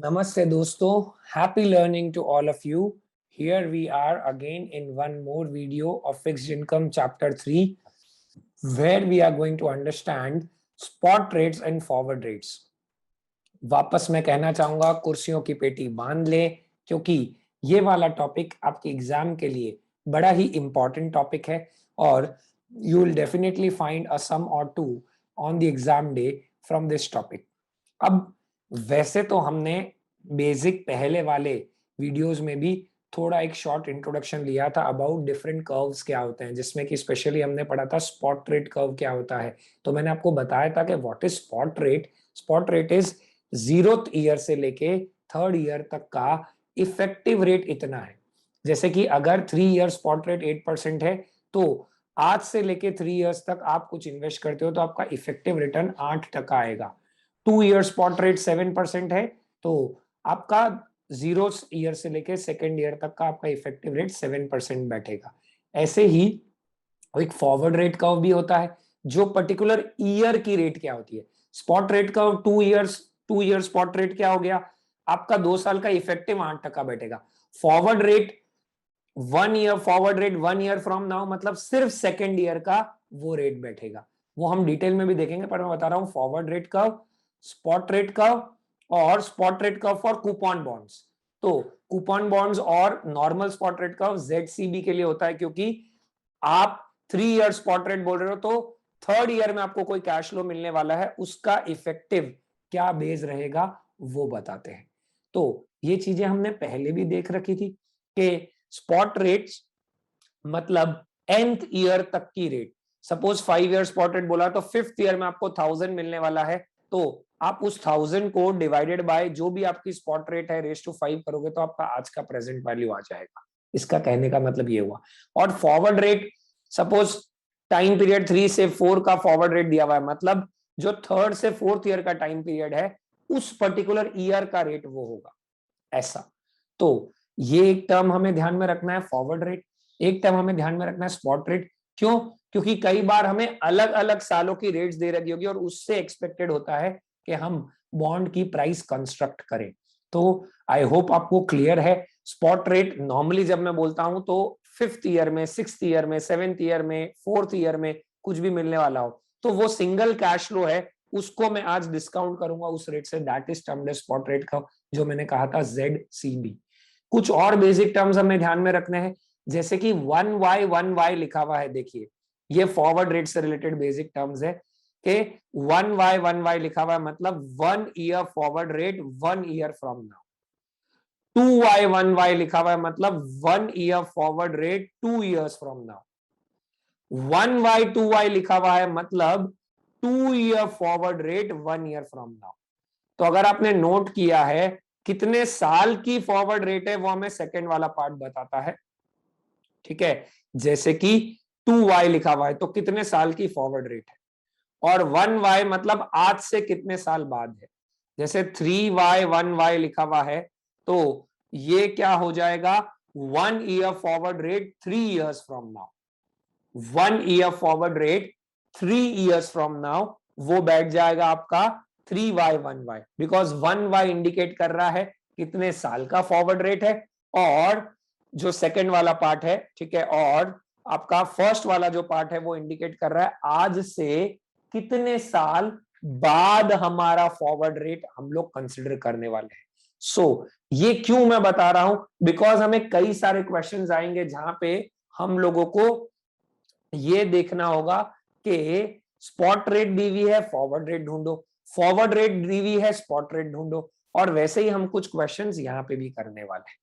Namaste dosto, happy learning to all of you. Here we are again in one more video of fixed income chapter 3 where we are going to understand spot rates and forward rates. वापस मैं कहना चाहूंगा कुर्सियों की पेटी बांध ले क्योंकि ये वाला टॉपिक आपके एग्जाम के लिए बड़ा ही इंपॉर्टेंट टॉपिक है और you will definitely find a sum or two on the exam day from this topic. अब वैसे तो हमने बेसिक पहले वाले वीडियोस में भी थोड़ा एक शॉर्ट इंट्रोडक्शन लिया था अबाउट डिफरेंट कर्व्स क्या होते हैं, जिसमें कि स्पेशली हमने पढ़ा था स्पॉट रेट कर्व क्या होता है। तो मैंने आपको बताया था कि what is spot rate. Spot rate is 0th year से लेके 3rd ईयर तक का इफेक्टिव रेट इतना है। जैसे कि अगर 3 ईयर स्पॉट रेट 8% है तो आज से लेके 3 इयर्स तक आप कुछ इन्वेस्ट करते हो तो आपका इफेक्टिव रिटर्न 8% आएगा। 2 ईयर स्पॉट रेट 7% है तो आपका 0 ईयर से लेके 2nd ईयर तक का आपका इफेक्टिव रेट 7% बैठेगा। ऐसे ही एक फॉरवर्ड रेट कर्व भी होता है जो पर्टिकुलर ईयर की रेट क्या होती है। Spot rate curve 2 year spot rate क्या हो गया, आपका 2 साल का इफेक्टिव 8% बैठेगा। Forward rate 1 year forward rate 1 year from now मतलब सिर्फ 2nd ईयर का वो रेट बैठेगा। वो हम डिटेल में भी देखेंगे पर मैं बता रहा हूं forward rate curve, spot rate curve और spot rate curve for coupon bonds. तो कूपन बॉन्ड्स और normal spot rate curve ZCB के लिए होता है क्योंकि आप 3 ईयर स्पॉट रेट बोल रहे हो तो 3rd ईयर में आपको कोई कैश फ्लो मिलने वाला है, उसका इफेक्टिव क्या बेस रहेगा वो बताते हैं। तो ये चीजें हमने पहले भी देख रखी थी कि स्पॉट रेट्स मतलब nth ईयर तक की rate. Suppose 5 year spot rate बोला तो 5th ईयर में आपको 1000 मिलने वाला है तो आप उस 1000 को डिवाइडेड बाय जो भी आपकी स्पॉट रेट है रेस टू 5 करोगे तो आपका आज का प्रेजेंट वैल्यू आ जाएगा। इसका कहने का मतलब ये हुआ। और forward rate suppose time period 3 से 4 का फॉरवर्ड रेट दिया हुआ है मतलब जो 3rd से 4th ईयर का टाइम पीरियड है उस पर्टिकुलर ईयर का रेट वो होगा ऐसा। तो ये एक टर्म हमें ध्यान में रखना है फॉरवर्ड रेट, एक टर्म हमें ध्यान में रखना है स्पॉट रेट। क्यों? क्योंकि कई बार हमें अलग अलग सालों की रेट्स दे रखी होगी और उससे एक्सपेक्टेड होता है कि हम बॉन्ड की प्राइस कंस्ट्रक्ट करें। तो आई होप आपको क्लियर है। स्पॉट रेट नॉर्मली जब मैं बोलता हूं तो 5th ईयर में 6th ईयर में 7th ईयर में 4th ईयर में कुछ भी मिलने वाला हो तो वो सिंगल कैश फ्लो है, उसको मैं आज डिस्काउंट करूंगा उस रेट से, that is termed as spot rate का जो मैंने कहा था ZCB। कुछ और बेसिक टर्म्स हमें ध्यान में रखने हैं जैसे कि 1Y लिखा हुआ है, देखिए ये फॉरवर्ड रेट से रिलेटेड बेसिक टर्म्स है कि 1Y लिखा हुआ है मतलब 1 year forward rate 1 year from now. 2Y लिखा हुआ है मतलब 1 year forward rate 2 years from now. 1Y लिखा हुआ है मतलब 2 year forward rate 1 year from now. तो अगर आपने नोट किया है कितने साल की फॉरवर्ड रेट है वो हमें सेकंड वाला पार्ट बताता है, ठीक है। जैसे कि 2Y लिखा हुआ है तो कितने साल की फॉरवर्ड रेट है और 1Y मतलब आज से कितने साल बाद है। जैसे 3Y 1Y लिखा हुआ है तो ये क्या हो जाएगा 1 year forward rate 3 years from now. 1 year forward rate 3 years from now वो बैठ जाएगा आपका 3Y बिकॉज 1Y इंडिकेट कर रहा है कितने साल का फॉरवर्ड रेट है और जो सेकंड वाला पार्ट है, ठीक है, और आपका फर्स्ट वाला जो पार्ट है वो इंडिकेट कर रहा है आज से कितने साल बाद हमारा फॉरवर्ड रेट हम लोग कंसिडर करने वाले हैं। सो ये क्यों मैं बता रहा हूं बिकॉज हमें कई सारे क्वेश्चंस आएंगे जहां पे हम लोगों को ये देखना होगा कि स्पॉट रेट दी हुई है फॉरवर्ड रेट ढूंढो, फॉरवर्ड रेट दी हुई है स्पॉट रेट ढूंढो, और वैसे ही हम कुछ क्वेश्चंस यहां पे भी करने वाले हैं।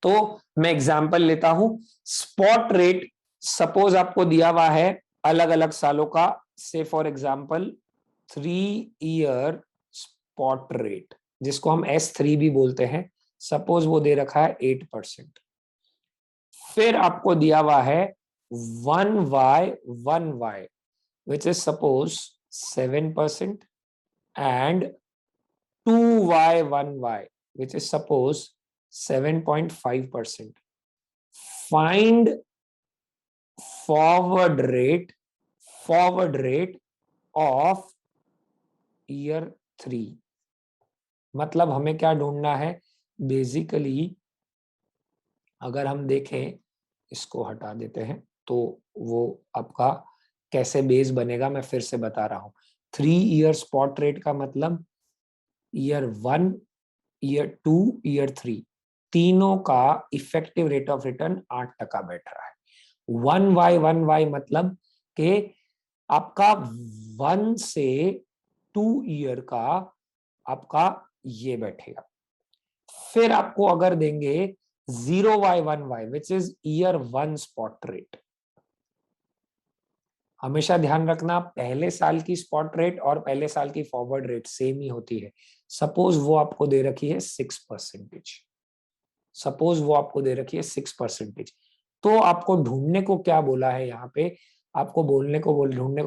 तो मैं एग्जांपल लेता हूं। स्पॉट रेट सपोज आपको दिया हुआ है अलग अलग सालों का, से for example 3 year spot rate जिसको हम S3 भी बोलते हैं, सपोज वो दे रखा है 8%। फिर आपको दिया हुआ है 1Y which is suppose 7% and 2Y which is suppose 7.5%. Find forward rate of year 3 मतलब हमें क्या ढूंढना है बेसिकली, अगर हम देखें, इसको हटा देते हैं तो वो आपका कैसे बेस बनेगा मैं फिर से बता रहा हूँ। 3 ईयर स्पॉट रेट का मतलब ईयर 1, ईयर 2, ईयर 3, तीनों का इफेक्टिव रेट ऑफ रिटर्न 8% बैठ रहा है। 1y मतलब कि आपका 1 से 2 ईयर का आपका ये बैठेगा। फिर आपको अगर देंगे 0y1y which is year 1 spot rate. हमेशा ध्यान रखना पहले साल की स्पॉट रेट और पहले साल की फॉरवर्ड रेट सेम ही होती है। सपोज वो आपको दे रखी है 6%, सपोज वो आपको दे रखी है 6%, तो आपको ढूंढने को क्या बोला है यहाँ पे, आपको ढूंढने को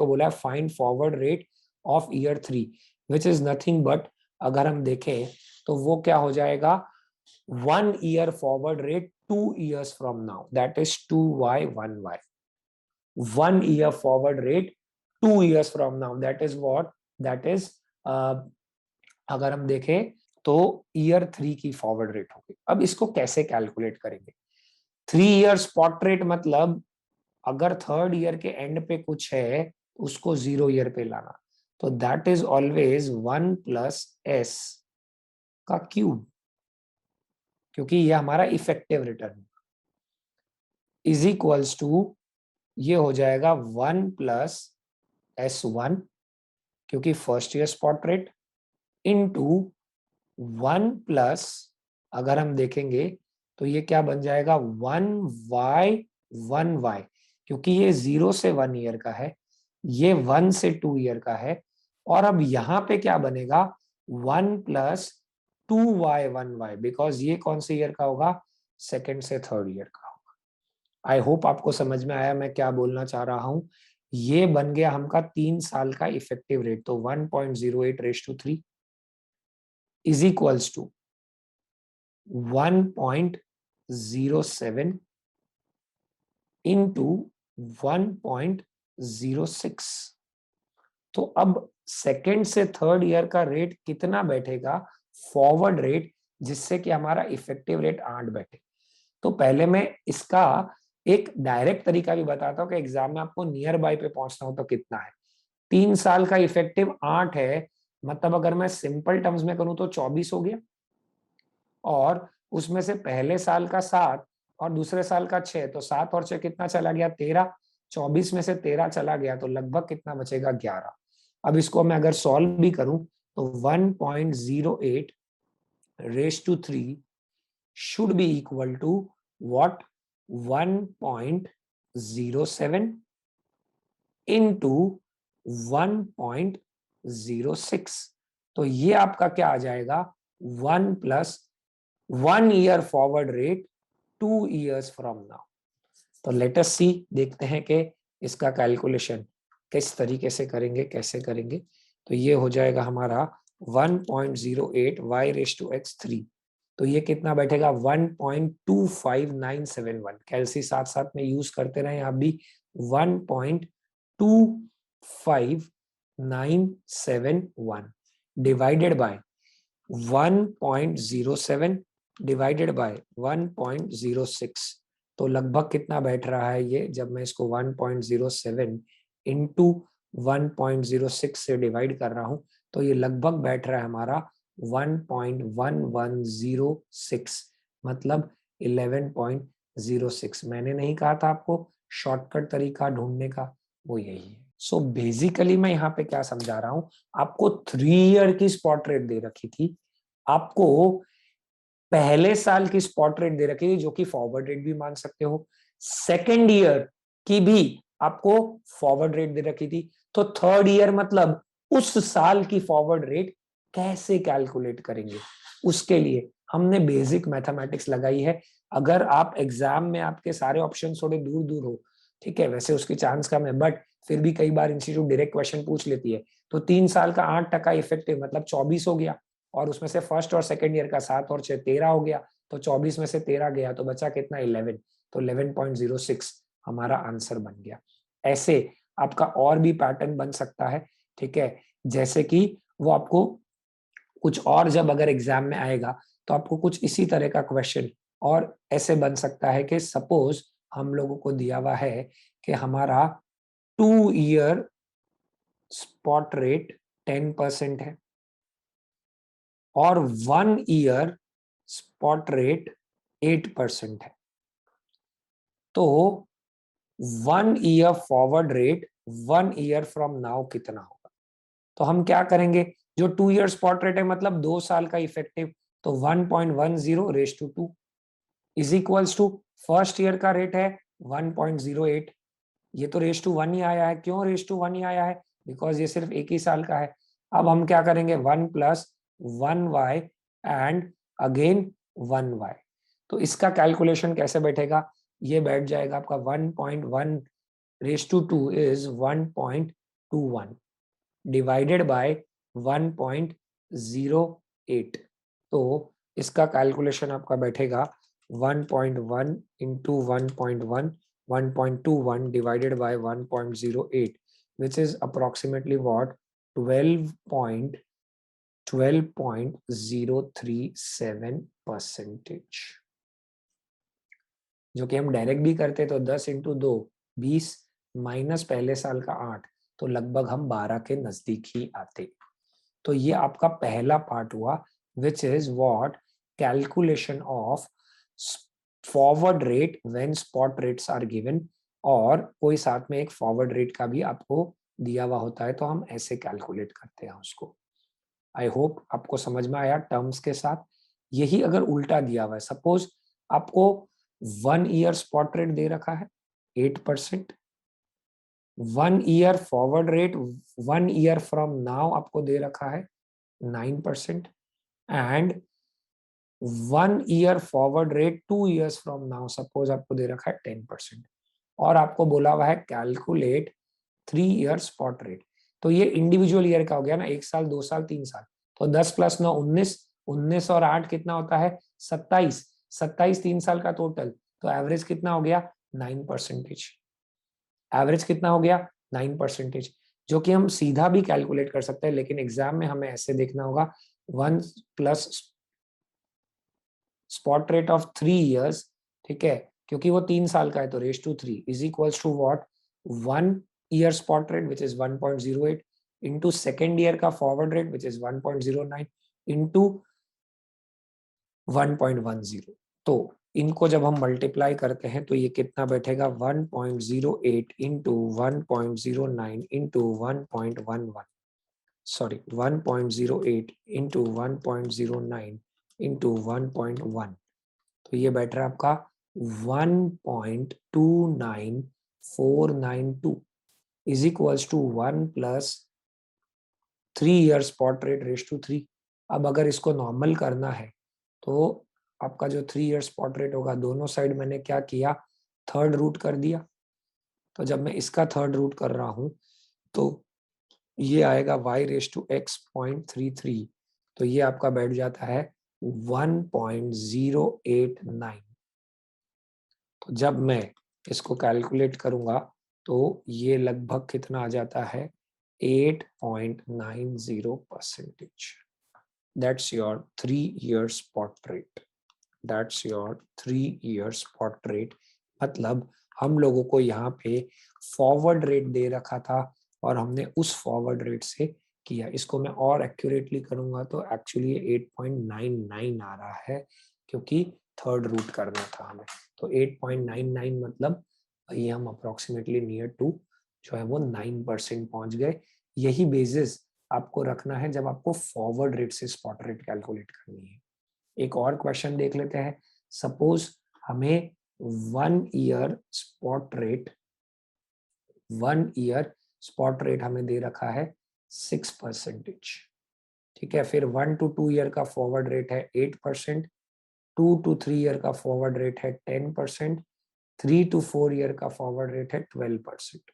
बोला है find forward rate of year 3 which is nothing but, अगर हम देखें तो वो क्या हो जाएगा 1 year forward rate 2 years from now, that is 2y1y। 1 year forward rate 2 years from now, that is what, that is अगर हम देखें तो ईयर 3 की फॉरवर्ड रेट होगी। अब इसको कैसे कैलकुलेट करेंगे? 3 ईयर स्पॉट रेट मतलब अगर थर्ड ईयर के एंड पे कुछ है उसको 0 ईयर पे लाना, तो that is always 1 plus S का क्यूब, क्योंकि ये हमारा effective return is equals to, ये हो जाएगा 1 प्लस S1 क्योंकि first year spot rate, into 1 plus, अगर हम देखेंगे तो ये क्या बन जाएगा 1y क्योंकि ये 0 से 1 ईयर का है, ये 1 से 2 ईयर का है, और अब यहाँ पे क्या बनेगा 1 प्लस 2y1y बिकॉज ये कौन से ईयर का होगा, सेकेंड से थर्ड ईयर का होगा। आई होप आपको समझ में आया मैं क्या बोलना चाह रहा हूं। ये बन गया हमका 3 साल का इफेक्टिव रेट, तो 1.08:3 इज इक्वल्स टू 1.07 इंटू 1.06। तो अब सेकेंड से थर्ड ईयर का रेट कितना बैठेगा फॉरवर्ड रेट, जिससे कि हमारा इफेक्टिव रेट 8 बैठे। तो पहले मैं इसका एक डायरेक्ट तरीका भी बताता हूँ कि एग्जाम में आपको नियर बाय पे पहुंचना हो तो कितना है। 3 साल का इफेक्टिव 8 है, मतलब अगर मैं सिंपल टर्म्स में करूं तो 24 हो गया, और उसमें से पहले साल का 7 और दूसरे साल का 6, तो 7 और 6 कितना चला गया 13, 24 में से 13 चला गया तो लगभग कितना बचेगा 11। अब इसको मैं अगर सॉल्व भी करूं तो 1.08:3 should be equal to what, 1.07 into 1.06। तो ये आपका क्या आ जाएगा 1 plus 1 year forward rate 2 years from now. तो लेट अस सी, देखते हैं कि इसका कैलकुलेशन किस तरीके से करेंगे, कैसे करेंगे। तो ये हो जाएगा हमारा 1.08y⁻(x3), तो ये कितना बैठेगा 1.25971। कैलसी साथ साथ में यूज करते रहे आप भी। 1.25971 डिवाइडेड बाय 1.07 डिवाइडेड बाय 1.06, तो लगभग कितना बैठ रहा है ये, जब मैं इसको 1.07 इंटू 1.06 से डिवाइड कर रहा हूं तो ये लगभग बैठ रहा है हमारा 1.1106, मतलब 11.06। मैंने नहीं कहा था आपको शॉर्टकट तरीका ढूंढने का, वो यही है। सो बेसिकली मैं यहाँ पे क्या समझा रहा हूं, आपको 3 ईयर की स्पॉट रेट दे रखी थी, आपको पहले साल की स्पॉट रेट दे रखी थी जो कि फॉरवर्ड रेट भी मान सकते हो, सेकेंड ईयर की भी आपको फॉरवर्ड रेट दे रखी थी, तो थर्ड ईयर मतलब उस साल की फॉरवर्ड रेट कैसे कैलकुलेट करेंगे, उसके लिए हमने बेसिक मैथमेटिक्स लगाई है। अगर आप एग्जाम में आपके सारे ऑप्शन थोड़े दूर दूर हो, ठीक है, वैसे उसकी चांस कम है, बट फिर भी कई बार इंस्टीट्यूट डायरेक्ट क्वेश्चन पूछ लेती है। तो 3 साल का 8% इफेक्टिव मतलब 24 हो गया, और उसमें से फर्स्ट और सेकंड ईयर का 7 और 6 13 हो गया, तो 24 में से 13 गया तो बचा कितना 11, तो 11.06 हमारा आंसर बन गया। ऐसे आपका और भी पैटर्न बन सकता है, ठीक है, जैसे कि वो आपको कुछ और जब अगर एग्जाम में आएगा तो आपको कुछ इसी तरह का क्वेश्चन और ऐसे बन सकता है कि सपोज हम लोगों को दिया हुआ है कि हमारा 2 ईयर स्पॉट रेट 10% है और 1 ईयर स्पॉट रेट 8% है। तो 1 year forward rate 1 year from now कितना होगा? तो हम क्या करेंगे, जो 2 ईयर स्पॉट रेट है मतलब 2 साल का इफेक्टिव, तो 1.10 raise to 2 is equals to first year का रेट है 1.08। ये तो रेस टू 1 ही आया है। क्यों रेस टू 1 ही आया है? बिकॉज ये सिर्फ एक ही साल का है। अब हम क्या करेंगे, 1+1y एंड अगेन 1y। तो इसका कैलकुलेशन कैसे बैठेगा? ये बैठ जाएगा आपका 1.1 raise to 2 is 1.21 divided by 1.08। तो इसका कैलकुलेशन आपका बैठेगा 1.1 into 1.1 1.21 divided by 1.08, which is approximately what 12.037%। जो कि हम डायरेक्ट भी करते तो 10 इंटू 2 20 माइनस पहले साल का 8, तो लगभग हम 12 के नजदीक ही आते। तो ये आपका पहला पार्ट हुआ, which is what calculation of forward rate when spot rates are given, और कोई साथ में एक फॉरवर्ड रेट का भी आपको दिया हुआ होता है तो हम ऐसे कैलकुलेट करते हैं उसको। आई होप आपको समझ में आया टर्म्स के साथ। यही अगर उल्टा दिया हुआ है, सपोज आपको 1 ईयर स्पॉट रेट दे रखा है 8%, 1 year forward rate 1 year from now आपको दे रखा है 9%, and 1 year forward rate 2 years from now suppose आपको दे रखा है 10%, और आपको बोला हुआ है कैलकुलेट 3 ईयर स्पॉट रेट। तो ये इंडिविजुअल ईयर का हो गया ना, 1 साल 2 साल 3 साल। तो 10 + 9 19, 19 और 8 कितना होता है 27, 27 3 साल का टोटल। तो एवरेज कितना हो गया 9%। एवरेज कितना हो गया 9%, जो कि हम सीधा भी कैलकुलेट कर सकते हैं, लेकिन एग्जाम में हमें ऐसे देखना होगा 1 plus spot rate of 3 years, ठीक है, क्योंकि वो 3 साल का है तो raise to 3 is equals to what 1 year spot rate which is 1.08 into second year का forward rate which is 1.09 into 1.10। तो इनको जब हम मल्टीप्लाई करते हैं तो ये कितना बैठेगा 1.08 into 1.09 into 1.11, sorry 1.08 into 1.09 into 1.1। तो ये बैठ रहा है आपका 1.29492 is equals to 1 plus 3 year spot rate raise to 3। अब अगर इसको नॉर्मल करना है तो आपका जो 3 ईयर स्पॉट रेट होगा, दोनों साइड मैंने क्या किया थर्ड रूट कर दिया। तो जब मैं इसका थर्ड रूट कर रहा हूं तो ये आएगा y रेस टू x 0.33। तो ये आपका बैठ जाता है 1.089। तो जब मैं इसको कैलकुलेट करूंगा तो ये लगभग कितना आ जाता है 8.90%। That's your 3 year spot rate. That's your 3 year spot rate. मतलब हम लोगों को यहाँ पे फॉरवर्ड रेट दे रखा था और हमने उस फॉरवर्ड रेट से किया। इसको मैं और एक्यूरेटली करूंगा तो एक्चुअली 8.99 आ रहा है, क्योंकि थर्ड रूट करना था हमें। तो 8.99 मतलब ये हम अप्रोक्सीमेटली नियर टू जो है वो 9% पहुंच गए। यही बेसिस आपको रखना है जब आपको फॉरवर्ड रेट से स्पॉट रेट कैलकुलेट करनी है। एक और क्वेश्चन देख लेते हैं। सपोज हमें 1 year spot rate 1 year spot rate हमें दे रखा है 6%। ठीक है, फिर 1 to 2 ईयर का फॉरवर्ड रेट है 8%, 2 to 3 ईयर का फॉरवर्ड रेट है 10%, 3 to 4 ईयर का फॉरवर्ड रेट है 12%।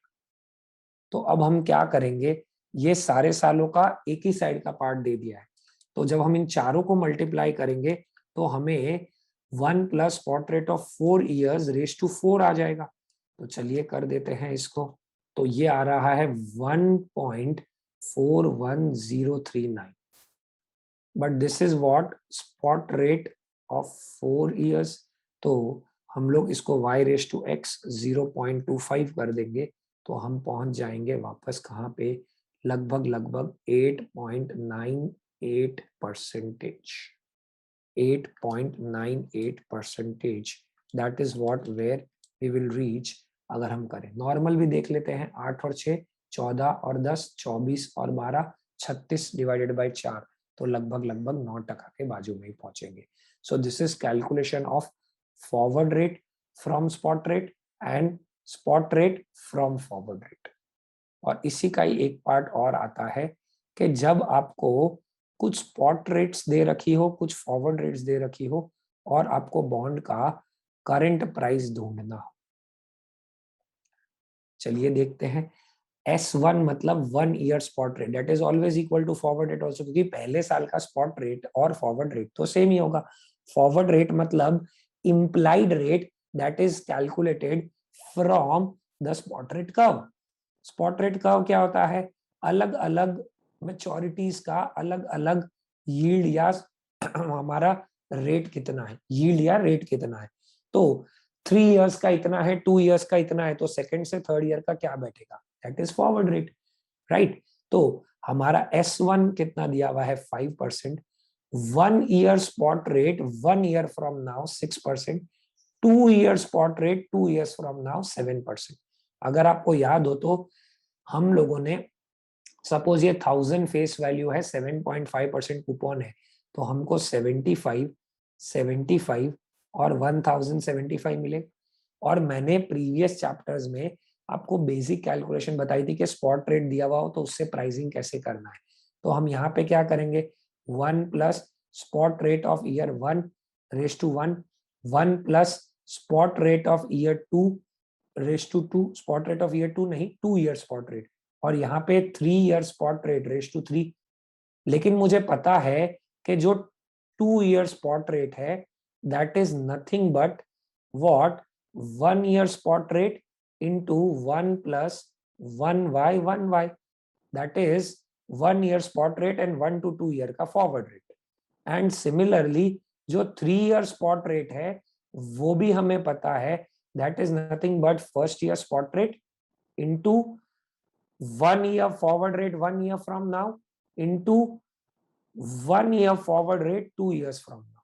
तो अब हम क्या करेंगे, ये सारे सालों का एक ही साइड का पार्ट दे दिया है, तो जब हम इन चारों को मल्टीप्लाई करेंगे तो हमें 1 plus spot rate of 4 years raise to 4 आ जाएगा। तो चलिए कर देते हैं इसको। तो ये आ रहा है 1.41039। But this is what spot rate of 4 years। तो हम लोग इसको y रेस टू x 0.25 कर देंगे तो हम पहुंच जाएंगे वापस कहाँ पे, लगभग लगभग 8.98%। 8.98%, that is what where we will reach. अगर हम करें नॉर्मल भी देख लेते हैं, 8 और 6 14 और 10 24 और 12 36 डिवाइडेड बाय 4, तो लगभग लगभग 9% के बाजू में ही पहुंचेंगे। So this is calculation of forward rate from spot rate and spot rate from forward rate. और इसी का ही एक पार्ट और आता है कि जब आपको कुछ स्पॉट रेट्स दे रखी हो, कुछ फॉरवर्ड रेट्स दे रखी हो और आपको बॉन्ड का करंट प्राइस ढूंढना हो। चलिए देखते हैं। S1 मतलब 1 year spot rate, that is always equal to forward rate also, क्योंकि पहले साल का स्पॉट रेट और फॉरवर्ड रेट तो सेम ही होगा। फॉरवर्ड रेट मतलब implied rate that is calculated from the spot rate curve. Spot rate curve क्या होता है, अलग अलग मैच्योरिटीज का अलग अलग यील्ड या हमारा रेट कितना है, यील्ड या रेट कितना है। तो 3 years का इतना है, 2 years का इतना है, तो सेकंड से थर्ड ईयर का क्या बैठेगा, that is forward rate, right. तो हमारा S1 कितना दिया हुआ है 5%, 1 year spot rate 1 year from now 6%, 2 year spot rate 2 years from now 7%। अगर आपको याद हो तो हम लोगों ने, सपोज ये 1000 फेस वैल्यू है, 7.5% कूपन है, तो हमको 75 75 और 1075 मिले। और मैंने प्रीवियस चैप्टर्स में आपको बेसिक कैलकुलेशन बताई थी कि स्पॉट रेट दिया हुआ हो तो उससे प्राइसिंग कैसे करना है। तो हम यहाँ पे क्या करेंगे, 1 plus spot rate of year 1 raise to 1, 1 plus spot rate of year 2 raise to 2, spot rate of year 2 नहीं, 2 ईयर स्पॉट रेट, और यहाँ पे 3 year spot rate raise to 3। लेकिन मुझे पता है कि जो 2 ईयर स्पॉट रेट है that is nothing but what 1 year spot rate into 1 plus 1y that is 1 year spot rate and 1 to 2 year का फॉरवर्ड रेट। एंड सिमिलरली जो 3 year spot rate है वो भी हमें पता है, that is nothing but first year spot rate into 1 year forward rate 1 year from now into 1 year forward rate 2 years from now।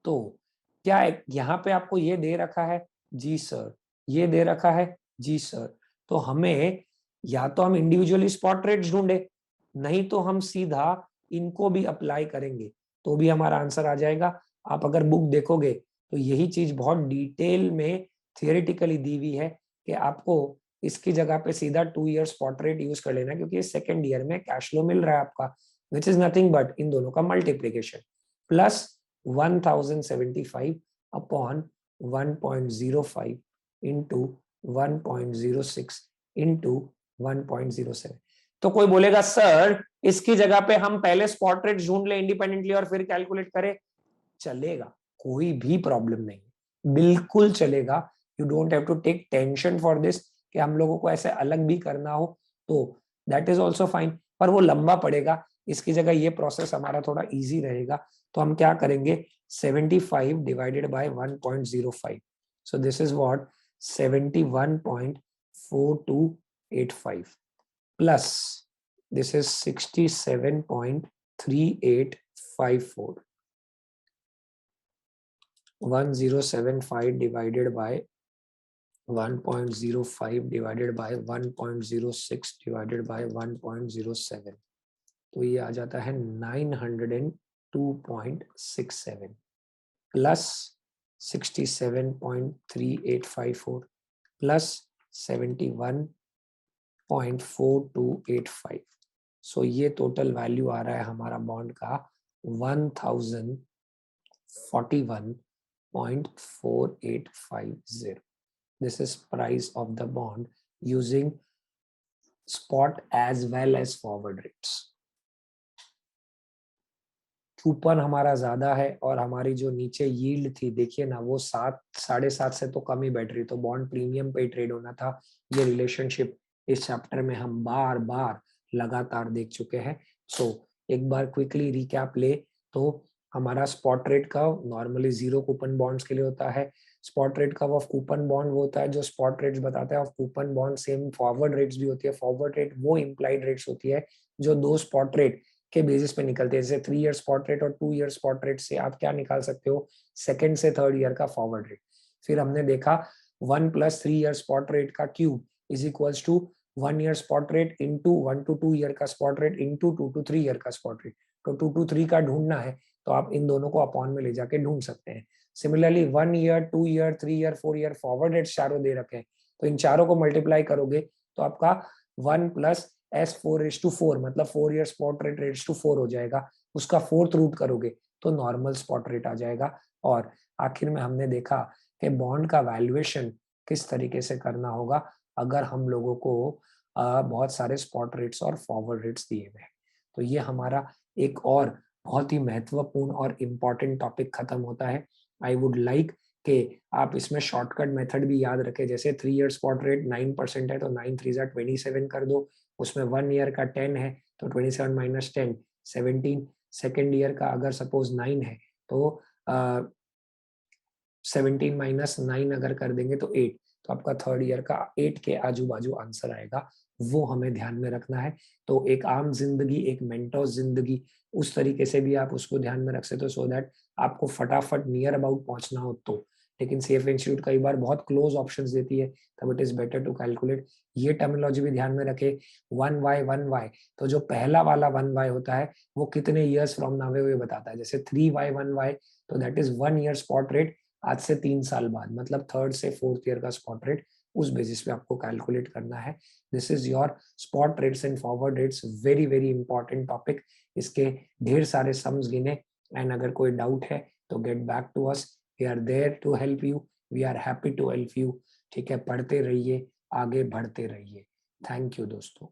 तो क्या यहाँ पे आपको ये दे रखा है, जी सर, ये दे रखा है, जी सर। तो हमें या तो हम इंडिविजुअली स्पॉट रेट्स ढूंढे, नहीं तो हम सीधा इनको भी अप्लाई करेंगे तो भी हमारा आंसर आ जाएगा। आप अगर बुक देखोगे तो यही चीज बहुत डिटेल में थियोरेटिकली दी हुई है कि आपको इसकी जगह पे सीधा 2 ईयर स्पॉट रेट यूज कर लेना, क्योंकि सेकेंड ईयर में कैश फ्लो मिल रहा है आपका, which is nothing but in दोनों का multiplication plus 1075 upon 1.05 into 1.06 into 1.07। तो कोई बोलेगा सर इसकी जगह पे हम पहले स्पॉट रेट ढूंढ ले इंडिपेंडेंटली और फिर कैलकुलेट करें, चलेगा, कोई भी प्रॉब्लम नहीं, बिल्कुल चलेगा। You don't have to take tension for this कि हम लोगों को ऐसे अलग भी करना हो, तो दैट इज ऑल्सो फाइन, पर वो लंबा पड़ेगा। इसकी जगह ये प्रोसेस हमारा थोड़ा इजी रहेगा। तो हम क्या करेंगे, 75 divided by 1.05, so this is what 71.4285 plus this is 67.3854, 1075 divided by 1.05 divided by 1.06 divided by 1.07, तो ये आ जाता है 902.67 प्लस 67.3854 प्लस 71.4285। सो ये टोटल वैल्यू आ रहा है हमारा बॉन्ड का 1041.4850। This is price of the bond using spot as well as forward rates। Coupon हमारा ज्यादा है और हमारी जो नीचे यील्ड थी देखिए ना, वो 7 7.5 से तो कम ही बैठ रही, तो बॉन्ड प्रीमियम पे ट्रेड होना था। ये रिलेशनशिप इस चैप्टर में हम बार बार लगातार देख चुके हैं। सो एक बार क्विकली रिकैप ले तो हमारा spot rate curve normally 0 coupon bonds के लिए होता है। Spot rate curve of coupon bond वो होता है जो स्पॉट रेट्स बताता है of coupon bond. Same forward rates भी होती है। फॉरवर्ड रेट वो इम्प्लाइड रेट्स होती है जो दो स्पॉट रेट के बेसिस पे निकलते हैं। जैसे 3 ईयर स्पॉट रेट और 2 ईयर स्पॉट रेट से आप क्या निकाल सकते हो, सेकंड से थर्ड ईयर का फॉरवर्ड रेट। फिर हमने देखा 1 + 3 ईयर स्पॉट रेट का cube is equals to 1 year spot rate into 1 to 2 year का spot rate into 2 to 3 year का स्पॉट रेट। तो 2 to 3 का ढूंढना है तो आप इन दोनों को अपॉन में ले जाके ढूंढ सकते हैं। Similarly 1 year, 2 year, 3 year, 4 year forward rate चारों दे रखे हैं, तो इन चारों को मल्टीप्लाई करोगे तो आपका 1 + S4:4 मतलब 4 year spot rate rates to 4 हो जाएगा। उसका 4th रूट करोगे तो नॉर्मल स्पॉट रेट आ जाएगा। और आखिर में हमने देखा कि बॉन्ड का वैल्यूएशन किस तरीके से करना होगा अगर हम लोगों को बहुत सारे स्पॉट रेट्स और फॉरवर्ड रेट्स दिए हुए हैं। तो ये हमारा एक और बहुत ही महत्वपूर्ण और इम्पॉर्टेंट टॉपिक खत्म होता है। आई वुड लाइक कि आप इसमें शॉर्टकट मेथड भी याद रखें। जैसे 3 ईयर स्पॉट रेट 9% है तो 9 3 27 कर दो। उसमें 1 ईयर का 10 है तो 27 - 10 17। सेकेंड ईयर का अगर सपोज 9 है तो 17 - 9 अगर कर देंगे तो 8। तो आपका थर्ड ईयर का 8 के आजू बाजू आंसर आएगा, वो हमें ध्यान में रखना है। तो एक आम जिंदगी, एक मेंटोस जिंदगी, उस तरीके से भी आप उसको ध्यान में रख सकते हो सो दैट आपको फटाफट नियर अबाउट पहुंचना हो तो। लेकिन सेफ इंस्टीट्यूट कई बार बहुत क्लोज ऑप्शंस देती है, तब it is better to calculate. ये टर्मिनोलॉजी भी ध्यान में रखे। 1y तो जो पहला वाला 1y होता है वो कितने ईयर्स फ्रॉम नाउ है वो बताता है। जैसे 3y 1y तो that is 1 year spot rate आज से 3 साल बाद, मतलब थर्ड से फोर्थ ईयर का स्पॉट रेट। उस बेसिस पे आपको कैलकुलेट करना है। This is your spot rates and forward rates, very very important topic. इसके ढेर सारे सम्स गिने एंड अगर कोई डाउट है तो get back to us, we are there to help you, we are happy to help you. ठीक है, पढ़ते रहिए, आगे बढ़ते रहिए। थैंक यू दोस्तों।